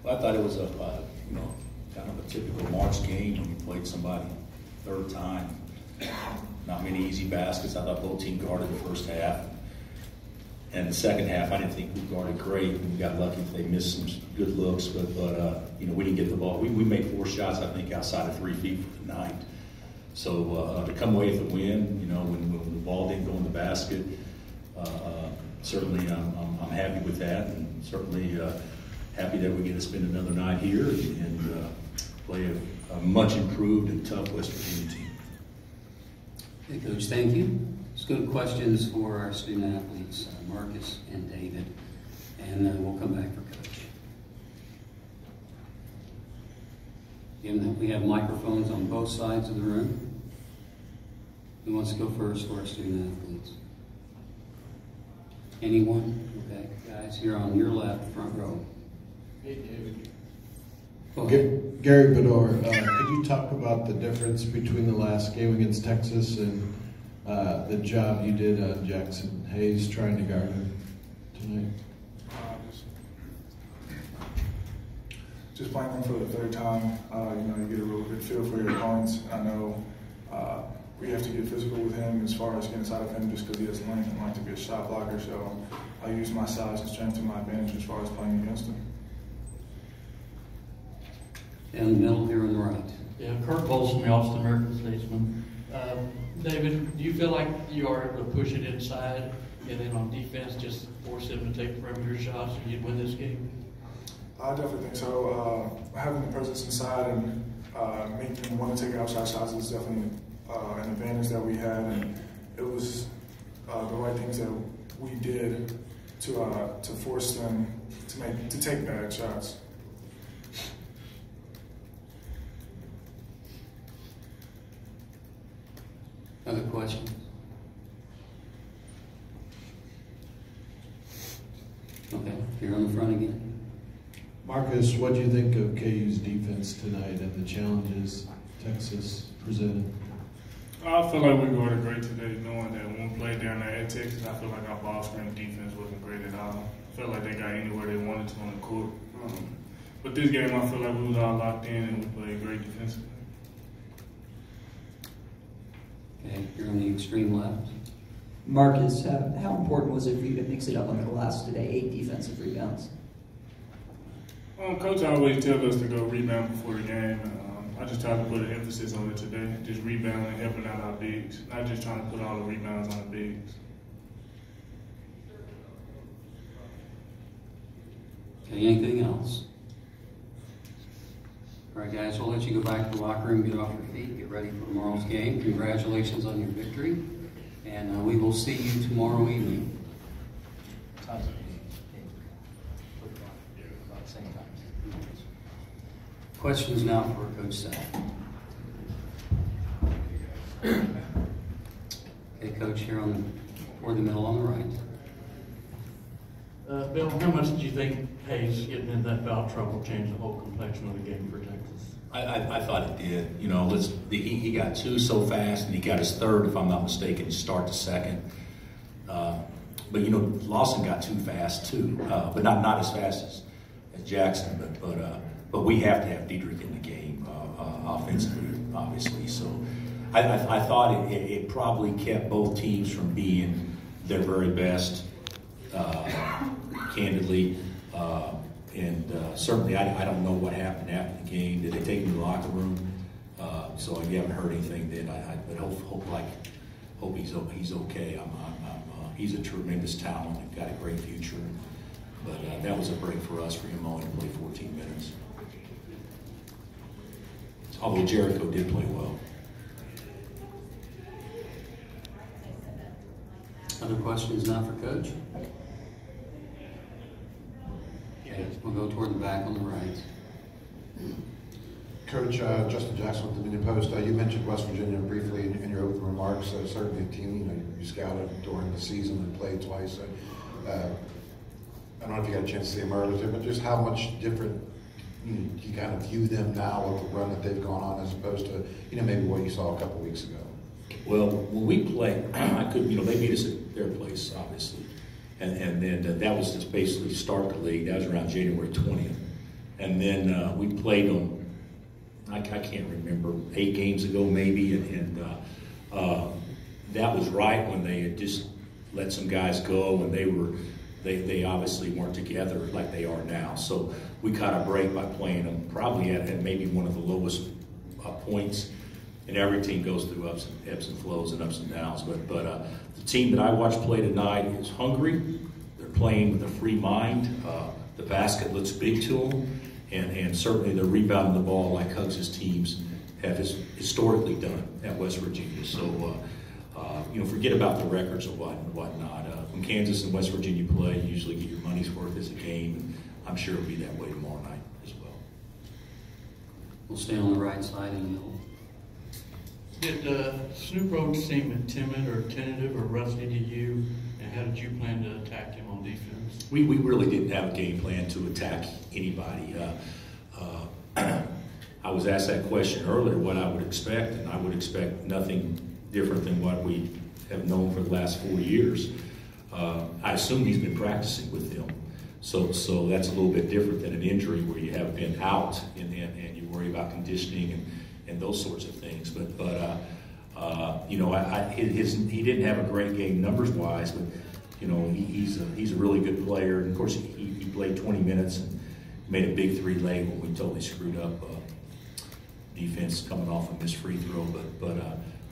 Well, I thought it was a kind of a typical March game when you played somebody third time. Not many easy baskets. I thought both teams guarded the first half. And the second half, I didn't think we guarded great. We got lucky if they missed some good looks, but we didn't get the ball. We made 4 shots, I think, outside of 3 feet for the night. So to come away with the win, when the ball didn't go in the basket, certainly I'm happy with that, and certainly happy that we get to spend another night here and play a much improved and tough West Virginia team. Okay, Coach, thank you. Let's go to questions for our student athletes, Marcus and David, and then we'll come back for Coach. Given that we have microphones on both sides of the room, who wants to go first for our student athletes? Anyone? Okay, guys, here on your left, front row. Hey, David. Go ahead. Gary Bedore, could you talk about the difference between the last game against Texas and the job you did on Jackson Hayes trying to guard him tonight? Just playing them for the third time, you get a real good feel for your opponents. I know we have to get physical with him as far as getting inside of him just because he has length and like to be a shot blocker. So I use my size and strength to my advantage as far as playing against him. Down the middle here on the right. Yeah, Kurt Bowles from the Austin American Statesman. David, do you feel like you are able to push it inside and then on defense just force them to take perimeter shots and you'd win this game? I definitely think so. Having the presence inside and making them want to take outside shots is definitely an advantage that we had, and it was the right things that we did to force them to take bad shots. Other questions? Okay, here on the front again. Marcus, what do you think of KU's defense tonight and the challenges Texas presented? I feel like we guarded great today, knowing that when we played down there at Texas, I feel like our ball screen defense wasn't great at all. I felt like they got anywhere they wanted to on the court. But this game, I feel like we was all locked in and we played great defensively. Okay, here on the extreme left. Marcus, how important was it for you to mix it up on the glass today, 8 defensive rebounds? Coach always tells us to go rebound before the game. I just try to put an emphasis on it today, just rebounding and helping out our bigs, not just trying to put all the rebounds on the bigs. Okay, anything else? All right, guys, we'll let you go back to the locker room, get off your feet, get ready for tomorrow's game. Congratulations on your victory, and we will see you tomorrow evening. Questions now for Coach Slant. Okay, Coach, here toward the middle on the right. Bill, how much did you think Hayes getting in that foul trouble changed the whole complexion of the game for Texas? I thought it did. He got 2 so fast, and he got his 3rd, if I'm not mistaken, to start the 2nd. But Lawson got 2 fast too, but not as fast as Jackson. But we have to have Diedrich in the game offensively, obviously. So I thought it probably kept both teams from being their very best, candidly. And certainly I don't know what happened after the game. Did they take him to the locker room? So if you haven't heard anything, then but hope he's okay. He's a tremendous talent and got a great future. But that was a break for us for him only to play 14 minutes. Although Jericho did play well. Other questions now for Coach? Okay, we'll go toward the back on the right. Coach, Justin Jackson with the Dominion Post. You mentioned West Virginia briefly in your opening remarks. Certainly a team you scouted during the season and played twice. I don't know if you got a chance to see them earlier, but just how much different you kind of view them now with the run that they've gone on as opposed to maybe what you saw a couple weeks ago. Well, when we played, they beat us at their place, obviously, and then that was just basically start the league. That was around January 20th. And then we played them, I can't remember, 8 games ago maybe, and that was right when they had just let some guys go, and they obviously weren't together like they are now. So we caught a break by playing them probably at maybe one of the lowest points. And every team goes through ebbs and flows and ups and downs. But the team that I watched play tonight is hungry. They're playing with a free mind. The basket looks big to them, and certainly they're rebounding the ball like Hugs' teams have historically done at West Virginia. So, forget about the records and whatnot. When Kansas and West Virginia play, you usually get your money's worth as a game, and I'm sure it'll be that way tomorrow night as well. We'll stay on the right side and middle. Did Snoop Roach seem timid or tentative or rusty to you, and how did you plan to attack him on defense? We really didn't have a game plan to attack anybody. I was asked that question earlier, what I would expect, and I would expect nothing different than what we have known for the last 4 years. I assume he's been practicing with them. So that's a little bit different than an injury where you have been out and you worry about conditioning and those sorts of things. But he didn't have a great game numbers-wise, but he's a really good player. And of course, he played 20 minutes and made a big 3 late when we totally screwed up defense coming off a missed free throw. But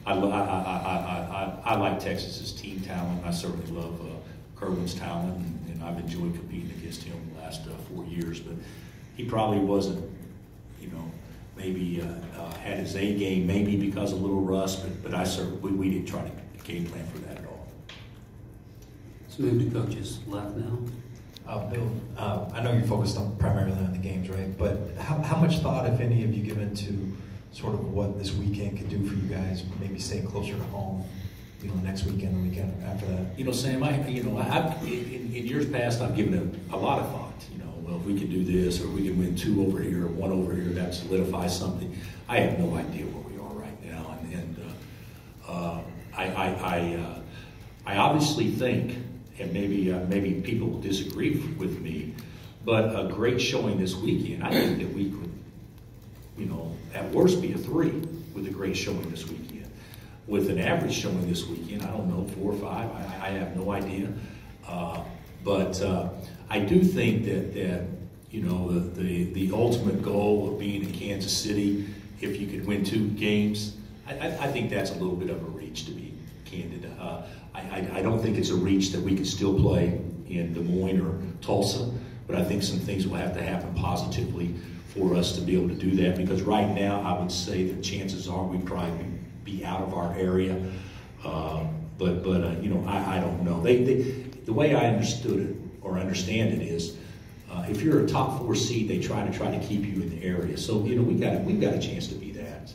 I like Texas's team talent. I certainly love Kerwin's talent, and I've enjoyed competing against him the last 4 years. But he probably wasn't, maybe had his A game, maybe because of a little rust. But we didn't try to game plan for that at all. Let's move to coaches left now. Bill, I know you're focused primarily on the games, right? But how much thought, if any, have you given to sort of what this weekend could do for you guys? Maybe staying closer to home, next weekend, the weekend after that. Sam, in years past, I've given it a lot of thought. Well, if we could do this, or we could win 2 over here, 1 over here, that solidifies something. I have no idea where we are right now, and I obviously think, and maybe people will disagree with me, but a great showing this weekend, I think that we could, at worst be a 3 with a great showing this weekend. With an average showing this weekend, I don't know, 4 or 5, I have no idea. But I do think that the ultimate goal of being in Kansas City, if you could win 2 games, I think that's a little bit of a reach, to be candid. I don't think it's a reach that we could still play in Des Moines or Tulsa, but I think some things will have to happen positively for us to be able to do that, because right now I would say that chances are we'd probably be out of our area. But I don't know. The way I understood it or understand it is, if you're a top 4 seed, they try to keep you in the area. So we've got a chance to be that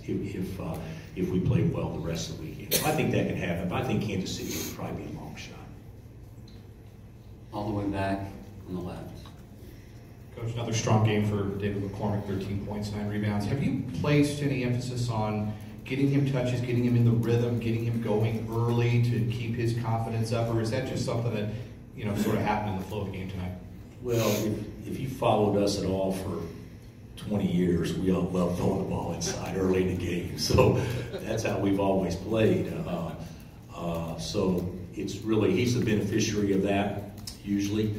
if we play well the rest of the weekend. I think that can happen. But I think Kansas City would probably be a long shot. All the way back on the left. Coach, another strong game for David McCormack, 13 points, 9 rebounds. Have you placed any emphasis on getting him touches, getting him in the rhythm, getting him going early to keep his confidence up, or is that just something that sort of happened in the flow of the game tonight? Well, if you followed us at all for 20 years, we all love throwing the ball inside early in the game. So that's how we've always played. So it's really, he's the beneficiary of that, usually.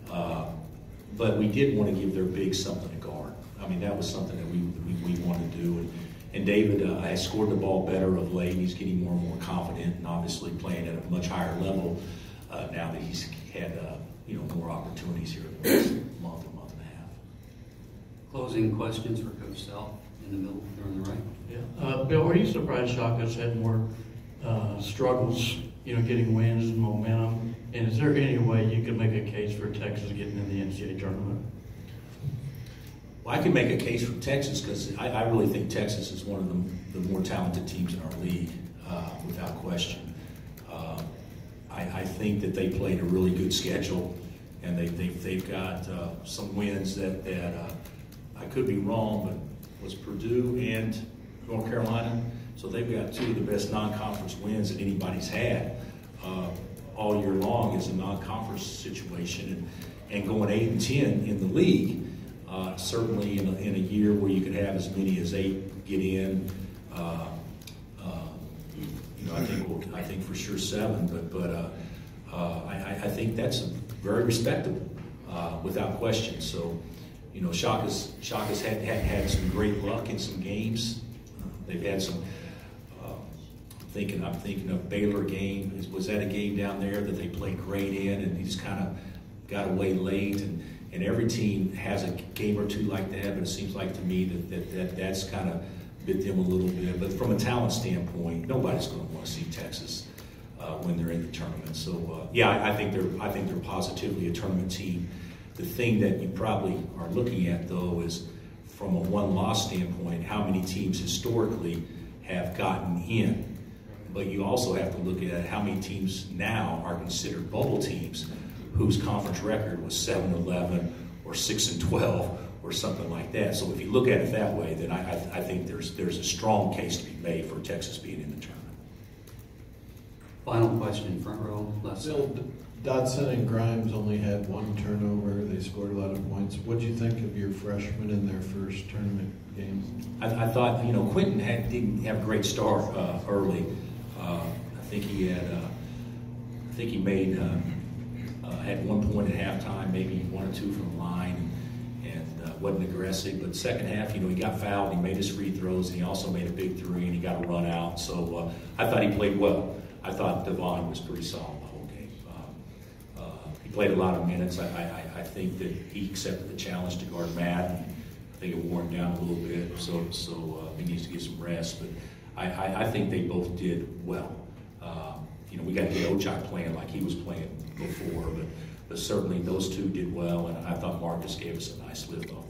But we did want to give their bigs something to guard. I mean, that was something that we wanted to do. And David has scored the ball better of late. He's getting more and more confident, and obviously playing at a much higher level now that he's had more opportunities here in the last month and a half. Closing questions for Coach Self in the middle, or on the right. Yeah. Bill, are you surprised Shaka's had more struggles, getting wins and momentum? And is there any way you could make a case for Texas getting in the NCAA tournament? Well, I can make a case for Texas because I really think Texas is one of the more talented teams in our league, without question. I think that they played a really good schedule, and they've got some wins that I could be wrong, but was Purdue and North Carolina. So they've got 2 of the best non-conference wins that anybody's had all year long as a non-conference situation, and going 8-10 in the league. Certainly in a year where you could have as many as 8 get in, I think for sure 7, but I think that's very respectable, without question. So, Shaka's had some great luck in some games. They've had some. I'm thinking of Baylor game. Was that a game down there that they played great in, and he just kind of got away late? And every team has a game or two like that, but it seems like to me that's kind of bit them a little bit. But from a talent standpoint, nobody's going to want to see Texas when they're in the tournament. So I think they're positively a tournament team. The thing that you probably are looking at though is from a one-loss standpoint, how many teams historically have gotten in. But you also have to look at how many teams now are considered bubble teams whose conference record was 7-11 or 6-12 or something like that. So if you look at it that way, then I think there's a strong case to be made for Texas being in the tournament. Final question, front row, left side. Bill, Dodson and Grimes only had 1 turnover. They scored a lot of points. What do you think of your freshmen in their first tournament games? I thought, Quentin didn't have a great start early. I think he made had 1 point at halftime, maybe 1 or 2 from the line, and wasn't aggressive. But second half, he got fouled. He made his free throws, and he also made a big 3, and he got a run out. So I thought he played well. I thought Devon was pretty solid the whole game. He played a lot of minutes. I think that he accepted the challenge to guard Matt. I think it wore him down a little bit, so he needs to get some rest. But I think they both did well. We got to get Ochai playing like he was playing before, but certainly those two did well, and I thought Marcus gave us a nice lift off